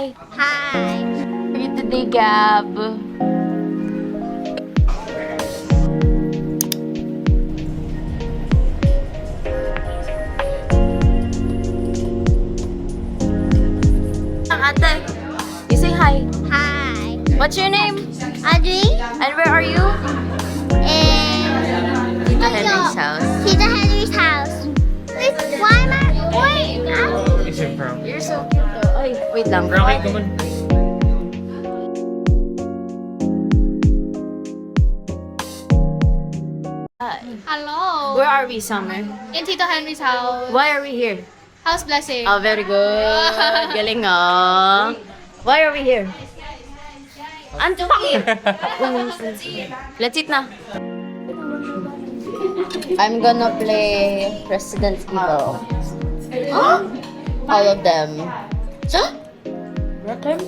Hi. How are you today, Gab? Ate, you say hi. Hi. What's your name? Audrey. And where are you? And Tito Henry's house. Tita Henry's house. Wait, why am I? Wait. Is it from? You're so cute. Ay, wait lang. Rocky, come on. Hi. Hello. Where are we, Summer? In Tito Henry's house. Why are we here? House blessing. Oh, very good. Galing, oh. Why are we here? Anto Let's eat na. I'm gonna play Resident Evil. All of them. So? Requiem?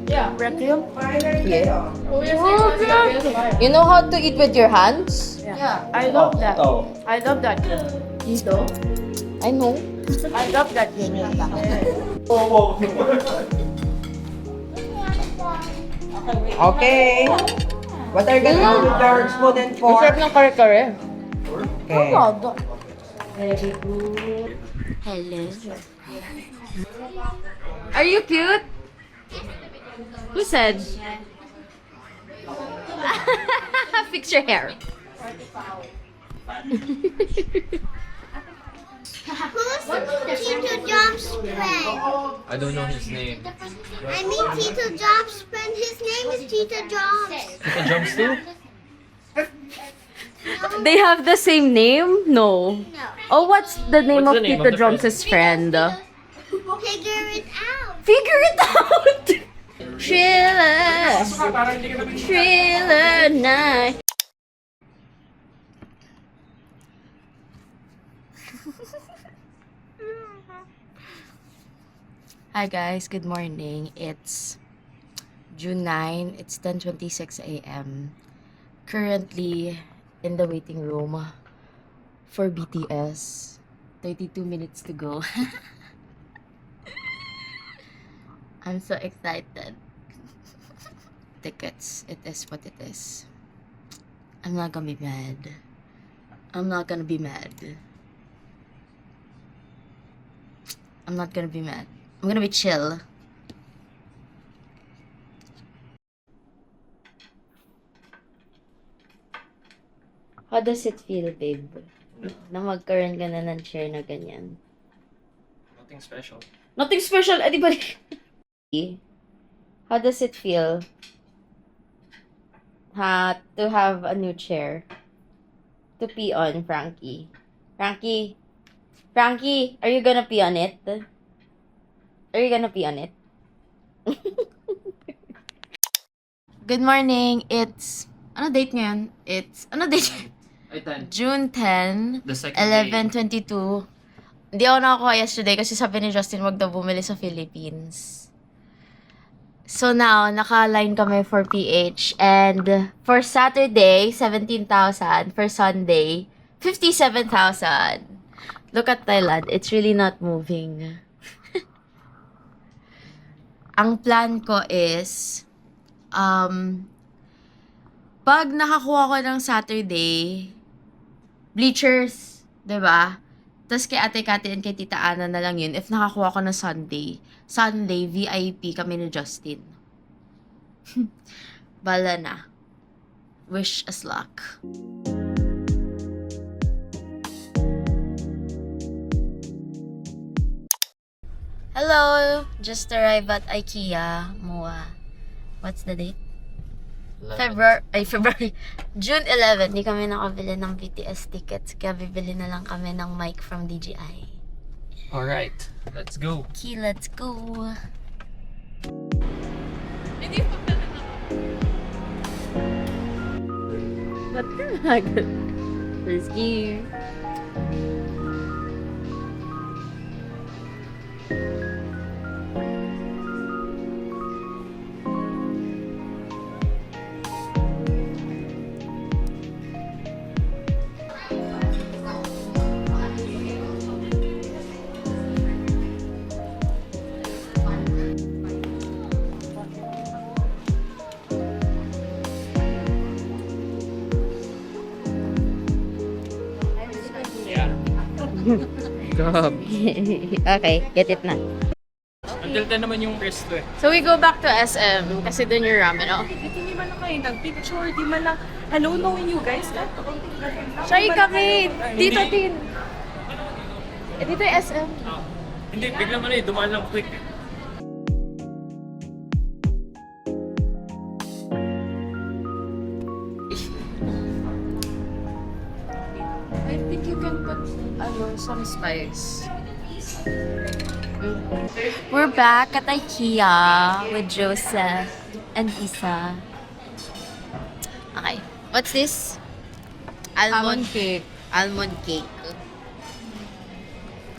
Yeah. Requiem? Yeah. You know how to eat with your hands? Yeah, I love that. I love that game. I know. I love that game. Okay. What are you gonna do with your spoon and fork? Masarap ng kare-kare. Okay. Hello. Are you cute? Who said? Fix your hair. Who's Tito Job's friend? I don't know his name. I mean Tito Job's friend. His name is Tito Jobs. Tito jumps too? They have the same name? No. No. Oh, what's the name What's of the name Tito of the Joms' friend? Figure it out. Figure it out! Thriller! Thriller night! Hi guys, good morning. It's June 9. It's 10:26 a.m. Currently in the waiting room for BTS. 32 minutes to go. I'm so excited. Tickets. It is what it is. I'm not gonna be mad. I'm not gonna be mad. I'm not gonna be mad. I'm gonna be chill. How does it feel, babe? Na magkaroon ka na ng chair na ganyan. Nothing special. Nothing special, anybody. How does it feel? To have a new chair to pee on, Frankie. Frankie, are you gonna pee on it? Are you gonna pee on it? Good morning. It's ano date ngayon? Ano date? Ay, 10. June 10, The second day. 11:22. Hindi ako nakakuha yesterday kasi sabi ni Justin wag daw bumili sa Philippines. So now, naka-line kami for PH. And for Saturday, 17,000. For Sunday, 57,000. Look at Thailand. It's really not moving. Ang plan ko is, pag nakakuha ko ng Saturday, bleachers, 'di ba? Tapos kay Ate Kati and kay Tita Ana na lang yun. If nakakuha ko ng Sunday, VIP kami ni Justin. Bala na. Wish us luck. Hello! Just arrived at IKEA, MOA. What's the date? February. June 11, di kami nakabili ng BTS tickets. Kaya bibili na lang kami ng mic from DJI. Alright, let's go. Okay, let's go. What the heck? Let's go. job. Okay, get it na. Until 10 naman yung resto eh. So we go back to SM kasi dun yung ramen, oh. Hindi man lang kayo nag-picture, di man lang, hello, knowing you guys. Shy kami! Dito din! Dito yung SM. Hindi, bigla mo na eh. Dumaan lang quick. I think you can put some spice. We're back at IKEA with Joseph and Isa. Okay. What's this? Almond cake. Almond cake.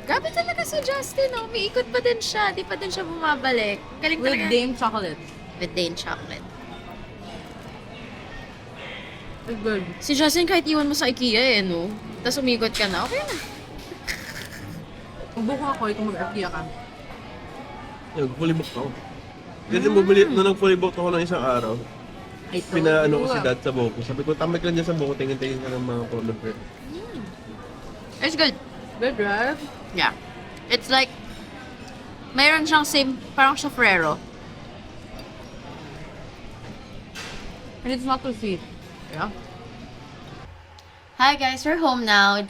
Grabe talaga si Justin, oh. Umiikot pa din siya. Di pa din siya bumabalik. Galing With talaga. Dame chocolate. With Dane chocolate. It's good. Si Justin kahit iwan mo sa IKEA eh, no? Tapos umikot ka na, okay na. Magbuka ako, ikaw mag-IKEA ka. Fully booked ako. Kasi bumili na fully booked ako ng isang araw. Pinaano ko si dad sa buko. Sabi ko, tamay ka lang dyan sa buko, tingin-tingin ka ng mga photo fair. It's good. Good, right? Yeah. It's like, mayroon siyang same, parang sa Ferrero. And it's not too sweet. Yeah? Hi guys, we're home now.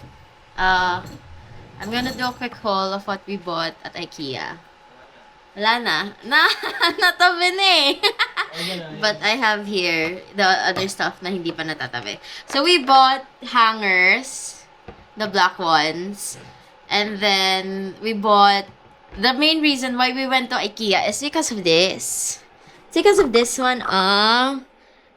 I'm gonna do a quick haul of what we bought at IKEA. Wala na. Natabi na eh. But I have here the other stuff na hindi pa natatabi. So we bought hangers, the black ones. And then we bought, the main reason why we went to IKEA is because of this. It's because of this one,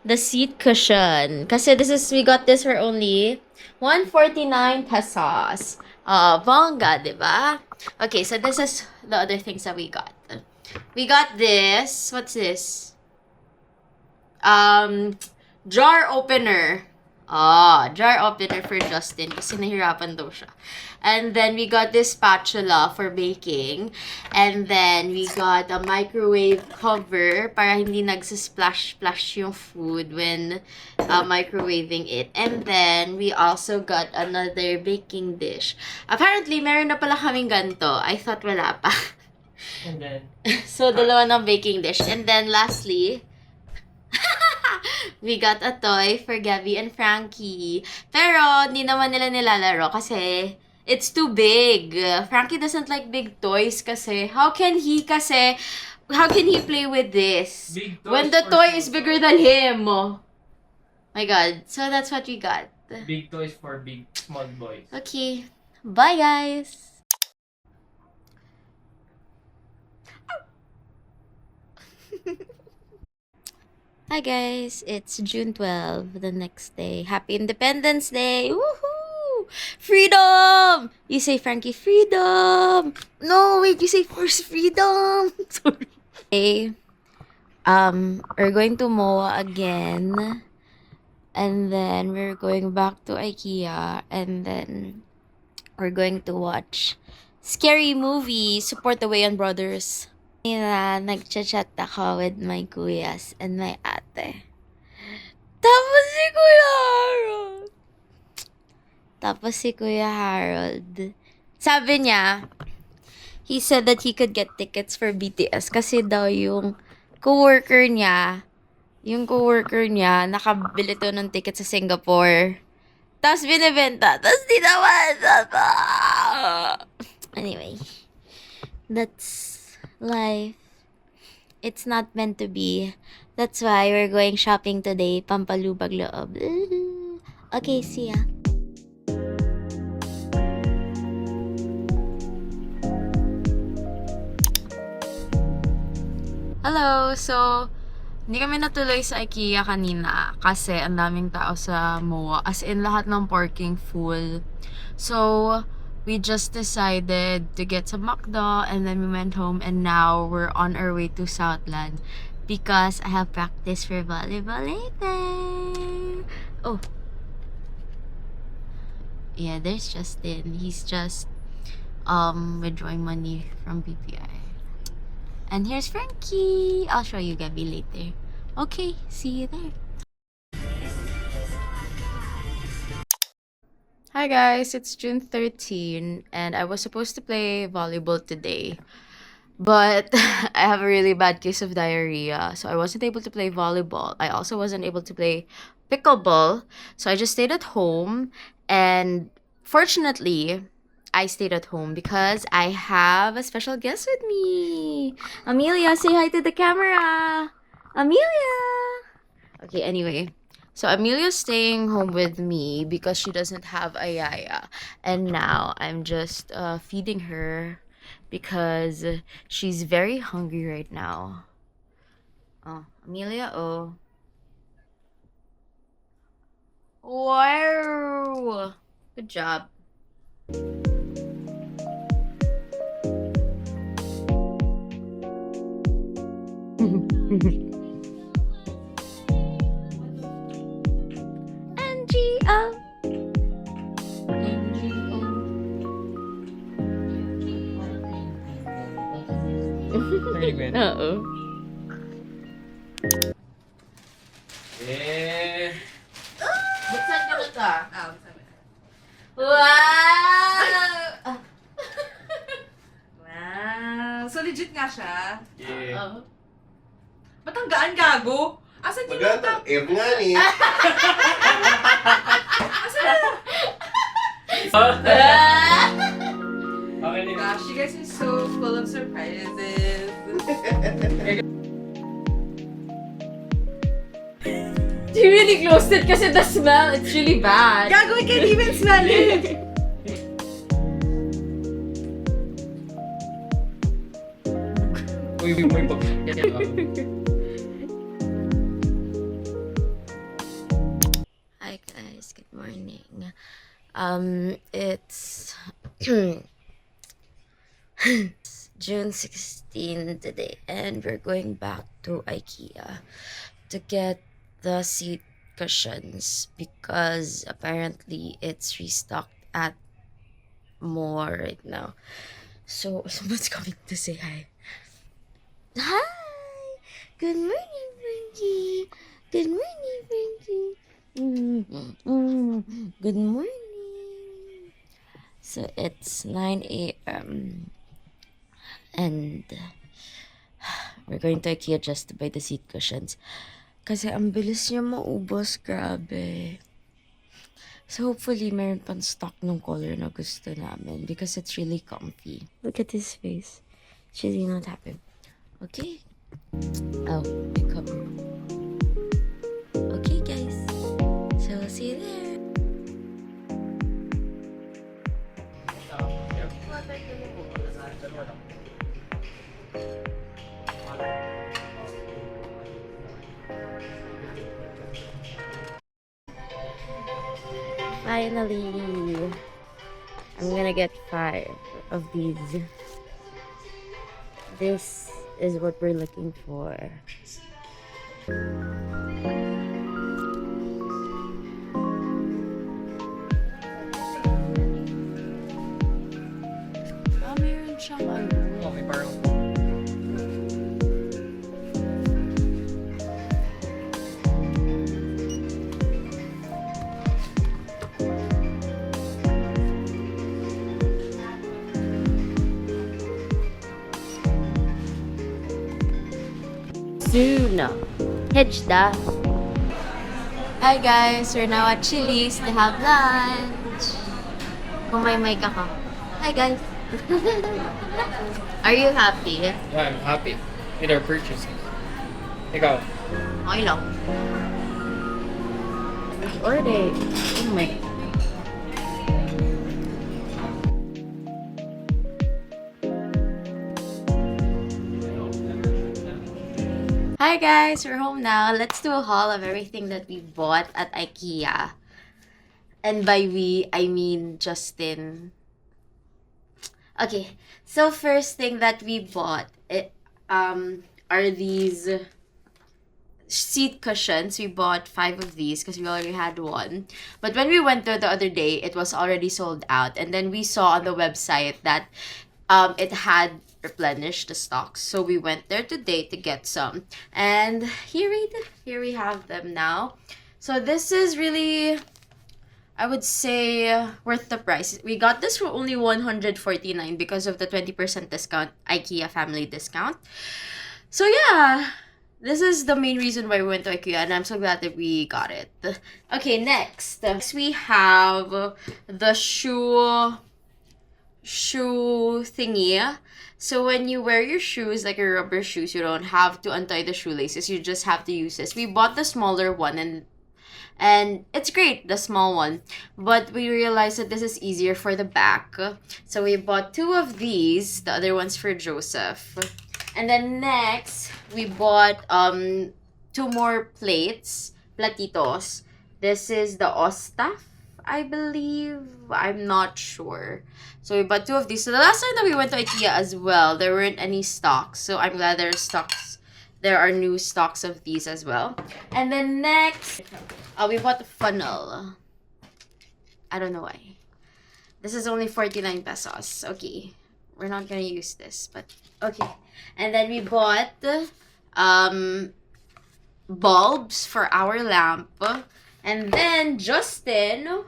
the seat cushion. Kasi we got this for only 149 pesos. Bongga, diba? Okay, so this is the other things that we got. We got this. What's this? Jar opener. Jar opener for Justin kasi nahirapan daw siya. And then we got this spatula for baking. And then we got a microwave cover para hindi nagsisplash-splash yung food when microwaving it. And then we also got another baking dish. Apparently, meron na pala kaming ganito. I thought wala pa. And then, So, dalawa ng baking dish. And then lastly, we got a toy for Gabby and Frankie. Pero, hindi naman nila nilalaro kasi it's too big. Frankie doesn't like big toys kasi how can he play with this? Big toys When the for toy small is bigger than him. My God. So, that's what we got. big toys for big, small boys. Okay. Bye, guys. Hi guys, it's June 12, the next day. Happy Independence Day! Woohoo! Freedom! You say, Frankie, freedom! No, wait, you say first freedom! Sorry. Okay. We're going to MOA again. And then we're going back to IKEA. And then we're going to watch scary movie, Support the Wayan Brothers. Nagchat-chat ako with my kuyas and my ate. Tapos si Kuya Harold. Sabi niya, he said that he could get tickets for BTS kasi daw yung coworker niya nakabili to ng ticket sa Singapore. Tapos binibenta. Tapos di naman. Anyway, that's life. It's not meant to be. That's why we're going shopping today. Pampalubag loob. Okay, see ya. Hello! So, hindi kami natuloy sa IKEA kanina kasi ang daming tao sa MOA. As in, lahat ng parking full. So, we just decided to get some McDo and then we went home and now we're on our way to Southland because I have practice for volleyball later. Oh. Yeah, there's Justin. He's just withdrawing money from BPI. And here's Frankie. I'll show you Gabby later. Okay, see you there. Hi Hi guys, it's June 13 and I was supposed to play volleyball today. But I have a really bad case of diarrhea, so I wasn't able to play volleyball. I also wasn't able to play pickleball, so I just stayed at home. And fortunately, I stayed at home because I have a special guest with me. Amelia, say hi to the camera. Amelia! Okay, anyway. So Amelia's staying home with me because she doesn't have a yaya. And now I'm just feeding her because she's very hungry right now. Oh, Amelia, oh. Wow! Good job. NGO. Oo. Eh. Buksan ko na to. Wow! Wow. So legit nga siya. Yeah. Oo. Ba't ang gaan gago? Asan yung Maganda, air nga ni. Okay na. Gosh, you guys are so full of surprises. She really closed it kasi the smell, it's really bad. Gago, I can't even smell it. Uy, pag... Hi guys, good morning. It's June 16 today and we're going back to IKEA to get the seat cushions because apparently it's restocked at more right now. So someone's coming to say hi. Hi! Good morning, Frankie! Good morning, Frankie! Good morning! So it's 9 a.m. and we're going to IKEA just to buy the seat cushions. Kasi ang bilis niya maubos, grabe. So hopefully meron pang stock ng color na gusto namin because it's really comfy. Look at his face. It's really not happy. Okay. Oh, my cover. Okay, guys. So, we'll see you there. Finally, I'm gonna get 5 of these. This is what we're looking for. Meron siyang ano. Okay, parang... Soon. Hejda. Hi guys, we're now at Chili's to have lunch. Kung may mic ako. Hi guys. Are you happy? Yeah, I'm happy with our purchases. Ikaw? Okay lang. Order. Oh my. Hi guys, we're home now. Let's do a haul of everything that we bought at IKEA. And by we, I mean Justin. Okay, so first thing that we bought are these seat cushions. We bought 5 of these because we already had one. But when we went there the other day, it was already sold out. And then we saw on the website that it had replenished the stocks. So we went there today to get some. And here we have them now. So this is really I would say worth the price. We got this for only 149 because of the 20% discount, IKEA family discount. So yeah, this is the main reason why we went to IKEA, and I'm so glad that we got it. Okay, next we have the shoe thingy. So when you wear your shoes, like your rubber shoes, you don't have to untie the shoelaces. You just have to use this. We bought the smaller one, and it's great, the small one, but we realized that this is easier for the back, so we bought 2 of these, the other one's for Joseph. And then next we bought 2 more platitos. This is the Ostaf, I believe, I'm not sure. So we bought 2 of these. So the last time that we went to IKEA as well, there weren't any stocks, so I'm glad there are new stocks of these as well. And then next, we bought the funnel. I don't know why. This is only 49 pesos. Okay, we're not gonna use this, but okay. And then we bought bulbs for our lamp. And then Justin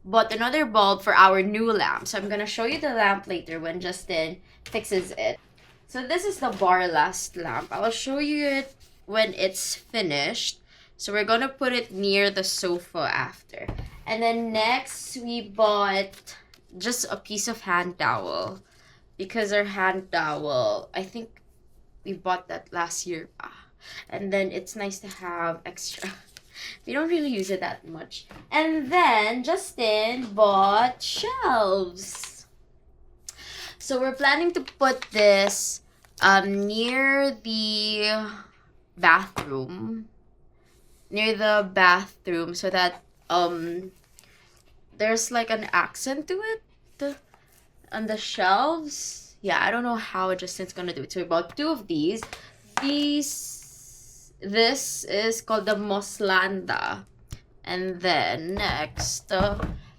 bought another bulb for our new lamp. So I'm gonna show you the lamp later when Justin fixes it. So this is the bar last lamp. I'll show you it when it's finished. So we're gonna put it near the sofa after. And then next we bought just a piece of hand towel. Because our hand towel, I think we bought that last year. And then it's nice to have extra. We don't really use it that much. And then Justin bought shelves. So we're planning to put this near the bathroom. So that there's like an accent to it on the shelves. Yeah, I don't know how Justin's gonna do it. So we bought 2 of these. This is called the Moslanda. And then next,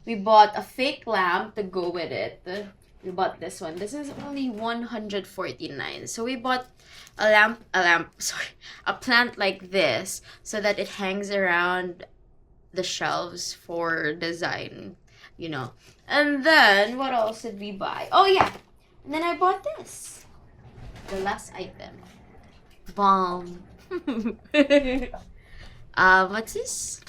we bought a fake lamp to go with it. We bought this one. This is only 149. So we bought a plant like this so that it hangs around the shelves for design, you know. And then what else did we buy? Oh yeah, and then I bought this, the last item. Bomb. What's this?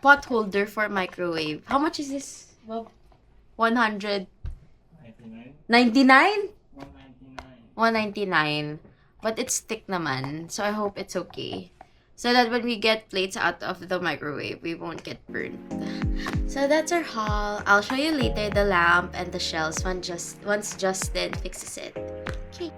Pot holder for microwave. How much is this? Well, 199? 199. 199. But it's thick naman, so I hope it's okay. So that when we get plates out of the microwave, we won't get burned. So that's our haul. I'll show you later the lamp and the shelves once Justin fixes it. Okay.